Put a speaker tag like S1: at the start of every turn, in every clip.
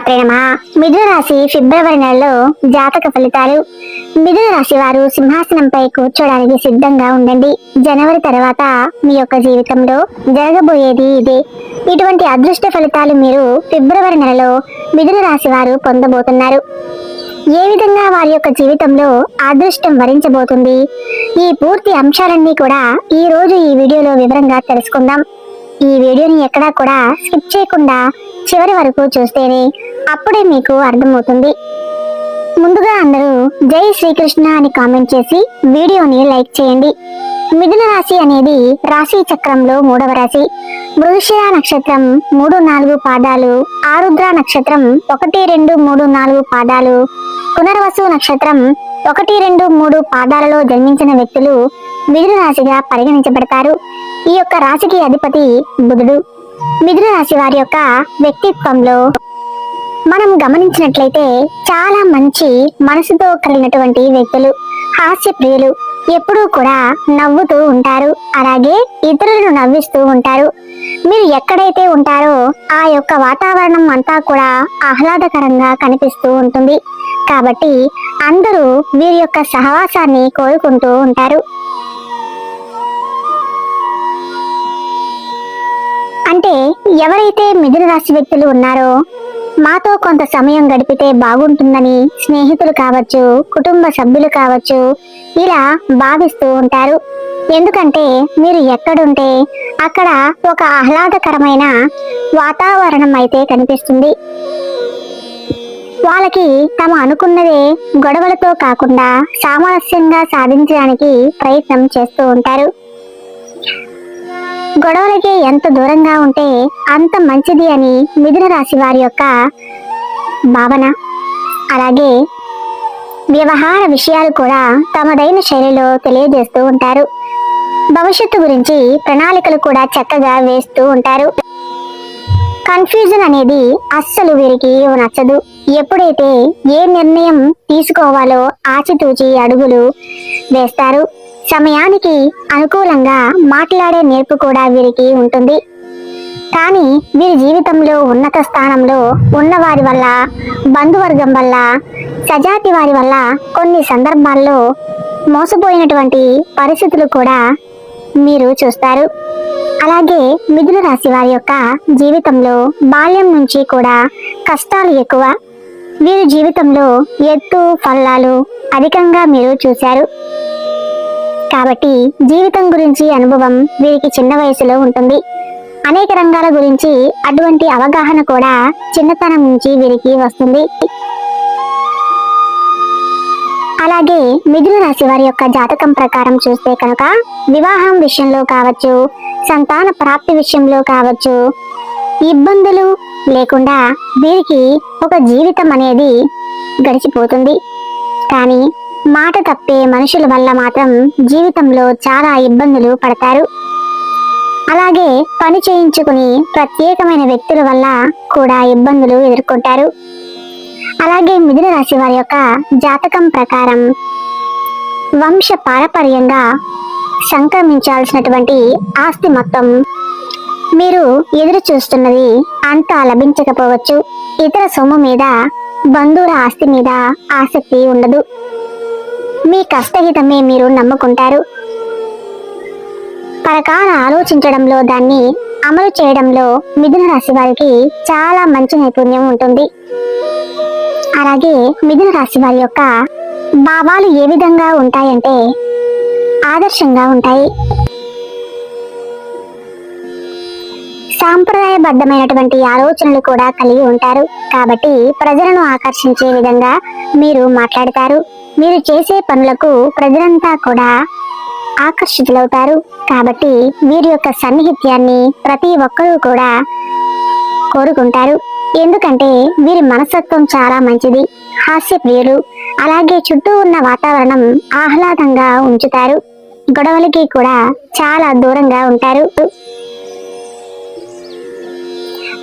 S1: శ్రీమాత్రే నమః. మిథున రాశి ఫిబ్రవరి నెలలో జాతక ఫలితాలు. మిథున రాశి వారు సింహాసనంపై కూర్చోడానికి సిద్ధంగా ఉండండి. జనవరి తర్వాత మీ యొక్క జీవితంలో జరగబోయేది ఇదే. ఇటువంటి అదృష్ట ఫలితాలు మీరు ఫిబ్రవరి నెలలో మిథున రాశి వారు పొందబోతున్నారు. ఏ విధంగా వారి యొక్క జీవితంలో అదృష్టం వరించబోతుంది, ఈ పూర్తి అంశాలన్నీ కూడా ఈ రోజు ఈ వీడియోలో వివరంగా తెలుసుకుందాం. ఈ వీడియోని ఎక్కడా కూడా స్కిప్ చేయకుండా చివరి వరకు చూస్తేనే అప్పుడే మీకు అర్థమవుతుంది. ముందుగా అందరూ జై శ్రీకృష్ణ అని కామెంట్ చేసి వీడియోని లైక్ చేయండి. మిథున రాశి అనేది రాశి చక్రంలో 3వ రాశి. మృగశిర నక్షత్రం 3-4 పాదాలు, ఆరుద్ర నక్షత్రం 1-2-3-4 పాదాలు, పునర్వసు నక్షత్రం 1-2-3 పాదాలలో జన్మించిన వ్యక్తులు మిథున రాశిగా పరిగణించబడతారు. ఈ యొక్క రాశికి అధిపతి బుధుడు. మిథున రాశి వారి యొక్క వ్యక్తిత్వంలో మనం గమనించినట్లయితే చాలా మంచి మనసుతో కలిగినటువంటి వ్యక్తులు, హాస్య ప్రియులు, ఎప్పుడూ కూడా నవ్వుతూ ఉంటారు, అలాగే ఇతరులను నవ్విస్తూ ఉంటారు. మీరు ఎక్కడైతే ఉంటారో ఆ యొక్క వాతావరణం అంతా కూడా ఆహ్లాదకరంగా కనిపిస్తూ ఉంటుంది. కాబట్టి అందరూ వీరి యొక్క సహవాసాన్ని కోరుకుంటూ ఉంటారు. అంటే ఎవరైతే మిథున రాశి వ్యక్తులు ఉన్నారో మాతో కొంత సమయం గడిపితే బాగుంటుందని స్నేహితులు కావచ్చు, కుటుంబ సభ్యులు కావచ్చు, ఇలా భావిస్తూ ఉంటారు. ఎందుకంటే మీరు ఎక్కడుంటే అక్కడ ఒక ఆహ్లాదకరమైన వాతావరణం అయితే కనిపిస్తుంది. వాళ్ళకి తమ అనుకున్నదే గొడవలతో కాకుండా సామరస్యంగా సాధించడానికి ప్రయత్నం చేస్తూ ఉంటారు. గొడవలకి ఎంత దూరంగా ఉంటే అంత మంచిది అని మిథున రాశి వారి యొక్క భావన. అలాగే వ్యవహార విషయాలు కూడా తమదైన శైలిలో తెలియజేస్తూ ఉంటారు. భవిష్యత్తు గురించి ప్రణాళికలు కూడా చక్కగా వేస్తూ ఉంటారు. కన్ఫ్యూజన్ అనేది అస్సలు వీరికి నచ్చదు. ఎప్పుడైతే ఏ నిర్ణయం తీసుకోవాలో ఆచితూచి అడుగులు వేస్తారు. సమయానికి అనుకూలంగా మాట్లాడే నేర్పు కూడా వీరికి ఉంటుంది. కానీ వీరి జీవితంలో ఉన్నత స్థానంలో ఉన్నవారి వల్ల, బంధువర్గం వల్ల, సజాతి వారి వల్ల కొన్ని సందర్భాల్లో మోసపోయినటువంటి పరిస్థితులు కూడా మీరు చూస్తారు. అలాగే మిథున రాశి వారి యొక్క జీవితంలో బాల్యం నుంచి కూడా కష్టాలు ఎక్కువ. వీరి జీవితంలో ఎత్తు పల్లాలు అధికంగా మీరు చూశారు. కాబట్టి జీవితం గురించి అనుభవం వీరికి చిన్న వయసులో ఉంటుంది. అనేక రంగాల గురించి అటువంటి అవగాహన కూడా చిన్నతనం నుంచి వీరికి వస్తుంది. అలాగే మిథున రాశి వారి యొక్క జాతకం ప్రకారం చూస్తే కనుక వివాహం విషయంలో కావచ్చు, సంతాన ప్రాప్తి విషయంలో కావచ్చు, ఇబ్బందులు లేకుండా వీరికి ఒక జీవితం అనేది గడిచిపోతుంది. కానీ మాట తప్పే మనుషుల వల్ల మాత్రం జీవితంలో చాలా ఇబ్బందులు పడతారు. అలాగే పని చేయించుకుని ప్రత్యేకమైన వ్యక్తుల వల్ల కూడా ఇబ్బందులు ఎదుర్కొంటారు. అలాగే మిథున రాశి వారి యొక్క జాతకం ప్రకారం వంశ పారపర్యంగా సంక్రమించాల్సినటువంటి ఆస్తి మొత్తం మీరు ఎదురు చూస్తున్నది అంతా లభించకపోవచ్చు. ఇతర సొమ్ము మీద, బంధువుల ఆస్తి మీద ఆసక్తి ఉండదు. మీ కష్టహితమే మీరు నమ్ముకుంటారు. పరకాల ఆలోచించడంలో, దాన్ని అమలు చేయడంలో మిథున రాశి వారికి చాలా మంచి నైపుణ్యం ఉంటుంది. అలాగే మిథున రాశి వారి యొక్క భావాలు ఏ విధంగా ఉంటాయంటే ఆదర్శంగా ఉంటాయి. సాంప్రదాయబద్ధమైనటువంటి ఆలోచనలు కూడా కలిగి ఉంటారు. కాబట్టి ప్రజలను ఆకర్షించే విధంగా మీరు మాట్లాడతారు. మీరు చేసే పనులకు ప్రజలంతా కూడా ఆకర్షితులవుతారు. కాబట్టి వీరి యొక్క సన్నిహిత్యాన్ని ప్రతి ఒక్కరూ కూడా కోరుకుంటారు. ఎందుకంటే వీరి మనస్తత్వం చాలా మంచిది, హాస్య ప్రియులు. అలాగే చుట్టూ ఉన్న వాతావరణం ఆహ్లాదంగా ఉంచుతారు. గొడవలకి కూడా చాలా దూరంగా ఉంటారు.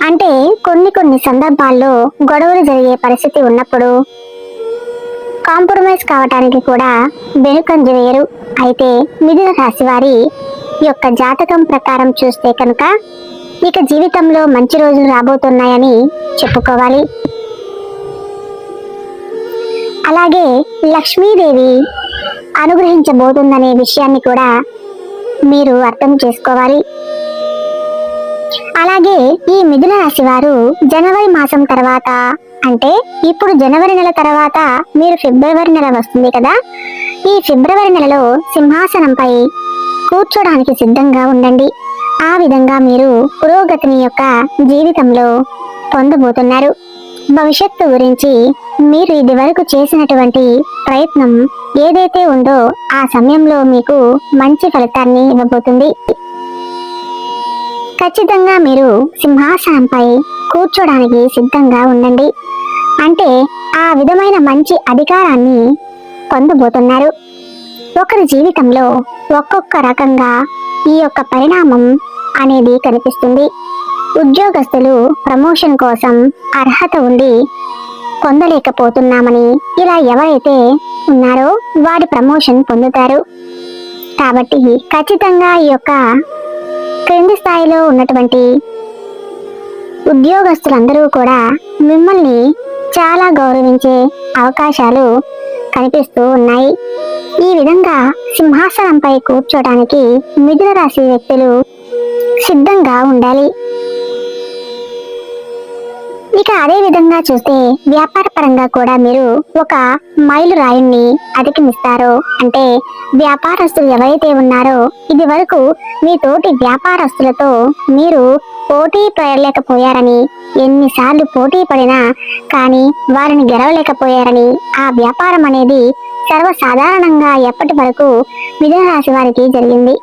S1: అంటే కొన్ని సందర్భాల్లో గొడవలు జరిగే పరిస్థితి ఉన్నప్పుడు కాంప్రమైజ్ కావటానికి కూడా వెనుకంజ వేయరు. అయితే మిథున రాశి వారి యొక్క జాతకం ప్రకారం చూస్తే కనుక ఇక జీవితంలో మంచి రోజులు రాబోతున్నాయని చెప్పుకోవాలి. అలాగే లక్ష్మీదేవి అనుగ్రహించబోతుందనే విషయాన్ని కూడా మీరు అర్థం చేసుకోవాలి. అలాగే ఈ మిథున రాశి వారు జనవరి మాసం తర్వాత, అంటే ఇప్పుడు జనవరి నెల తర్వాత మీరు ఫిబ్రవరి నెల వస్తుంది కదా, ఈ ఫిబ్రవరి నెలలో సింహాసనంపై కూర్చోడానికి సిద్ధంగా ఉండండి. ఆ విధంగా మీరు పురోగతిని యొక్క జీవితంలో పొందబోతున్నారు. భవిష్యత్తు గురించి మీరు ఇది వరకు చేసినటువంటి ప్రయత్నం ఏదైతే ఉందో ఆ సమయంలో మీకు మంచి ఫలితాన్ని ఇవ్వబోతుంది. ఖచ్చితంగా మీరు సింహాసనంపై కూర్చోడానికి సిద్ధంగా ఉండండి. అంటే ఆ విధమైన మంచి అధికారాన్ని పొందబోతున్నారు. ఒకరి జీవితంలో ఒక్కొక్క రకంగా ఈ యొక్క పరిణామం అనేది కనిపిస్తుంది. ఉద్యోగస్తులు ప్రమోషన్ కోసం అర్హత ఉండి పొందలేకపోతున్నామని ఇలా ఎవరైతే ఉన్నారో వారి ప్రమోషన్ పొందుతారు. కాబట్టి ఖచ్చితంగా ఈ యొక్క క్రింది స్థాయిలో ఉన్నటువంటి ఉద్యోగస్తులందరూ కూడా మిమ్మల్ని చాలా గౌరవించే అవకాశాలు కనిపిస్తూ ఉన్నాయి. ఈ విధంగా సింహాసనంపై కూర్చోడానికి మిథున రాశి వ్యక్తులు సిద్ధంగా ఉండాలి. ఇక అదే విధంగా చూస్తే వ్యాపార పరంగా కూడా మీరు ఒక మైలురాయిని అధిగమిస్తారు. అంటే వ్యాపారస్తులు ఎవరైతే ఉన్నారో ఇది వరకు మీ తోటి వ్యాపారస్తులతో మీరు పోటీ పడలేకపోయారని, ఎన్నిసార్లు పోటీ పడినా కానీ వారిని గెలవలేకపోయారని, ఆ వ్యాపారం అనేది సర్వసాధారణంగా ఎప్పటి వరకు మిథున రాశి వారికి జరిగింది.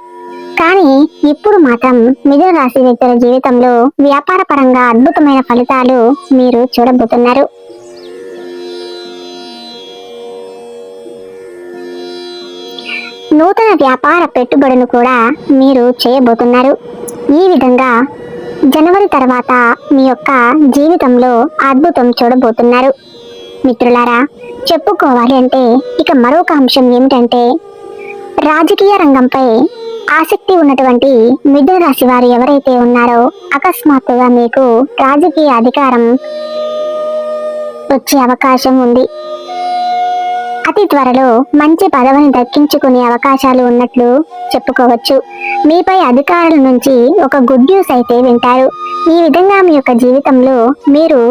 S1: కానీ ఇప్పుడు మాత్రం మిథున రాశి వ్యక్తుల జీవితంలో వ్యాపార పరంగా అద్భుతమైన ఫలితాలు మీరు చూడబోతున్నారు. నూతన వ్యాపార పెట్టుబడులు కూడా మీరు చేయబోతున్నారు. ఈ విధంగా జనవరి తర్వాత మీ యొక్క జీవితంలో అద్భుతం చూడబోతున్నారు. మిత్రులారా, చెప్పుకోవాలి అంటే ఇక మరొక అంశం ఏమిటంటే, రాజకీయ రంగంపై ఆసక్తి ఉన్నటువంటి మిథున రాశి వారు ఎవరైతే ఉన్నారో అకస్మాత్తుగా మీకు రాజకీయ అధికారం వచ్చే అవకాశం ఉంది. అతి త్వరలో మంచి పదవిని దక్కించుకునే అవకాశాలు ఉన్నట్లు చెప్పుకోవచ్చు. మీపై అధికారుల నుంచి ఒక గుడ్ న్యూస్ అయితే వింటారు. ఈ విధంగా మీ యొక్క జీవితంలో మీరు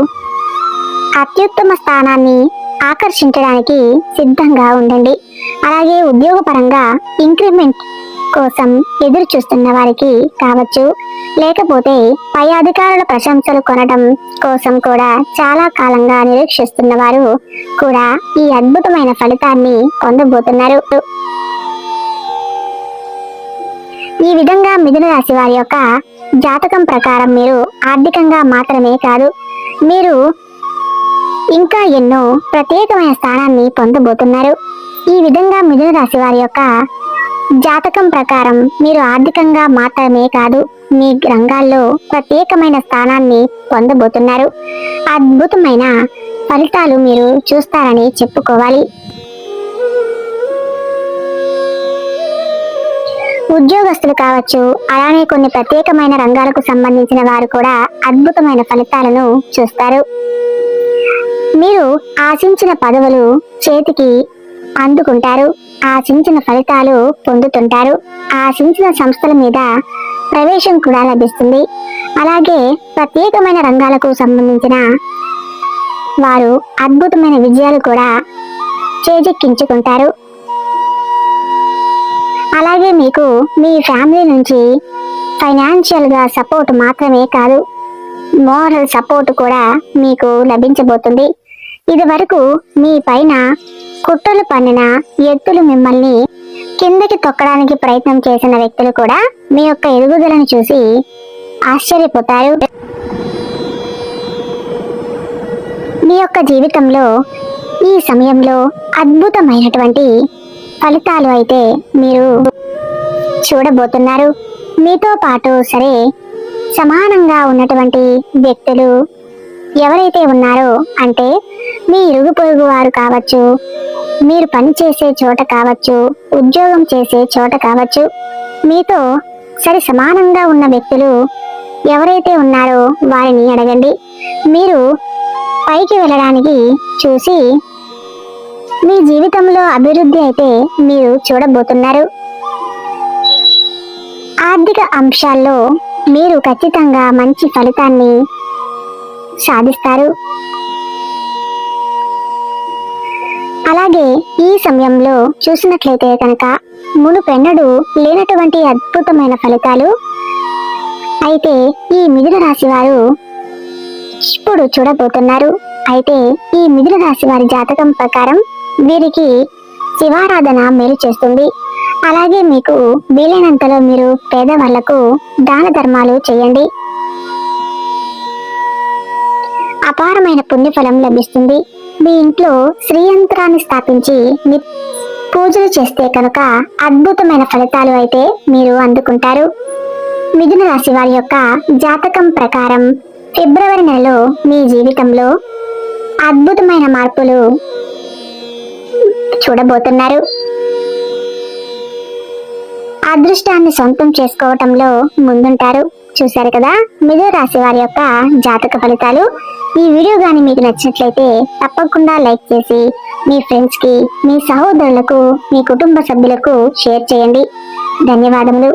S1: అత్యుత్తమ స్థానాన్ని ఆకర్షించడానికి సిద్ధంగా ఉండండి. అలాగే ఉద్యోగపరంగా ఇంక్రిమెంట్ కోసం ఎదురు చూస్తున్న వారికి కావచ్చు, లేకపోతే పై అధికారుల ప్రశంసలు కొనడం కోసం కూడా చాలా కాలంగా నిరీక్షిస్తున్న వారు కూడా ఈ అద్భుతమైన ఫలితాన్ని పొందబోతున్నారు. ఈ విధంగా మిథున రాశి వారి యొక్క జాతకం ప్రకారం మీరు ఆర్థికంగా మాత్రమే కాదు, మీరు ఇంకా ఎన్నో ప్రత్యేకమైన స్థానాన్ని పొందబోతున్నారు. ఈ విధంగా మిథున రాశి వారి యొక్క జాతకం ప్రకారం మీరు ఆర్థికంగా మాత్రమే కాదు, మీ రంగాల్లో ప్రత్యేకమైన స్థానాన్ని పొందబోతున్నారు. అద్భుతమైన ఫలితాలు మీరు చూస్తారని చెప్పుకోవాలి. ఉద్యోగస్తులు కావచ్చు, అలానే కొన్ని ప్రత్యేకమైన రంగాలకు సంబంధించిన వారు కూడా అద్భుతమైన ఫలితాలను చూస్తారు. మీరు ఆశించిన పదవులు చేతికి అందుకుంటారు. ఆశించిన ఫలితాలు పొందుతుంటారు. ఆశించిన సంస్థల మీద ప్రవేశం కూడా లభిస్తుంది. అలాగే ప్రత్యేకమైన రంగాలకు సంబంధించిన వారు అద్భుతమైన విజయాలు కూడా చేజెక్కించుకుంటారు. అలాగే మీకు మీ ఫ్యామిలీ నుంచి ఫైనాన్షియల్ గా సపోర్ట్ మాత్రమే కాదు, మోరల్ సపోర్ట్ కూడా మీకు లభించబోతుంది. ఇది వరకు మీ పైన కుట్రలు పన్నిన ఎత్తులు మిమ్మల్ని కిందకి తొక్కడానికి ప్రయత్నం చేసిన వ్యక్తులు కూడా మీ యొక్క ఎదుగుదలను చూసి ఆశ్చర్యపోతారు. మీ యొక్క జీవితంలో ఈ సమయంలో అద్భుతమైనటువంటి ఫలితాలు అయితే మీరు చూడబోతున్నారు. మీతో పాటు సరే సమానంగా ఉన్నటువంటి వ్యక్తులు ఎవరైతే ఉన్నారో, అంటే మీ ఇరుగు పొరుగు వారు కావచ్చు, మీరు పనిచేసే చోట కావచ్చు, ఉద్యోగం చేసే చోట కావచ్చు, మీతో సరి సమానంగా ఉన్న వ్యక్తులు ఎవరైతే ఉన్నారో వారిని అడగండి. మీరు పైకి వెళ్ళడానికి చూసి మీ జీవితంలో అభివృద్ధి అయితే మీరు చూడబోతున్నారు. ఆర్థిక అంశాల్లో మీరు ఖచ్చితంగా మంచి ఫలితాన్ని సాధిస్తారు. అలాగే ఈ సమయంలో చూసినట్లయితే కనుక మునుపెన్నడూ లేనటువంటి అద్భుతమైన ఫలితాలు అయితే ఈ మిథున రాశి వారు ఇప్పుడు చూడబోతున్నారు. అయితే ఈ మిథున రాశి వారి జాతకం ప్రకారం వీరికి శివారాధన మేలు చేస్తుంది. అలాగే మీకు వీలైనంతలో మీరు పేదవాళ్లకు దాన ధర్మాలు చేయండి. అపారమైన పుణ్యఫలం లభిస్తుంది. మీ ఇంట్లో శ్రీయంత్రాన్ని స్థాపించి మీ పూజలు చేస్తే కనుక అద్భుతమైన ఫలితాలు అయితే మీరు అందుకుంటారు. మిథున రాశి వారి యొక్క జాతకం ప్రకారం ఫిబ్రవరి నెలలో మీ జీవితంలో అద్భుతమైన మార్పులు చూడబోతున్నారు. అదృష్టాన్ని సొంతం చేసుకోవటంలో ముందుంటారు. చూశారు కదా మిథున రాశి వారి యొక్క జాతక ఫలితాలు. ఈ వీడియో గాని మీకు నచ్చినట్లయితే తప్పకుండా లైక్ చేసి మీ ఫ్రెండ్స్ కి, మీ సహోదరులకు, మీ కుటుంబ సభ్యులకు షేర్ చేయండి. ధన్యవాదములు.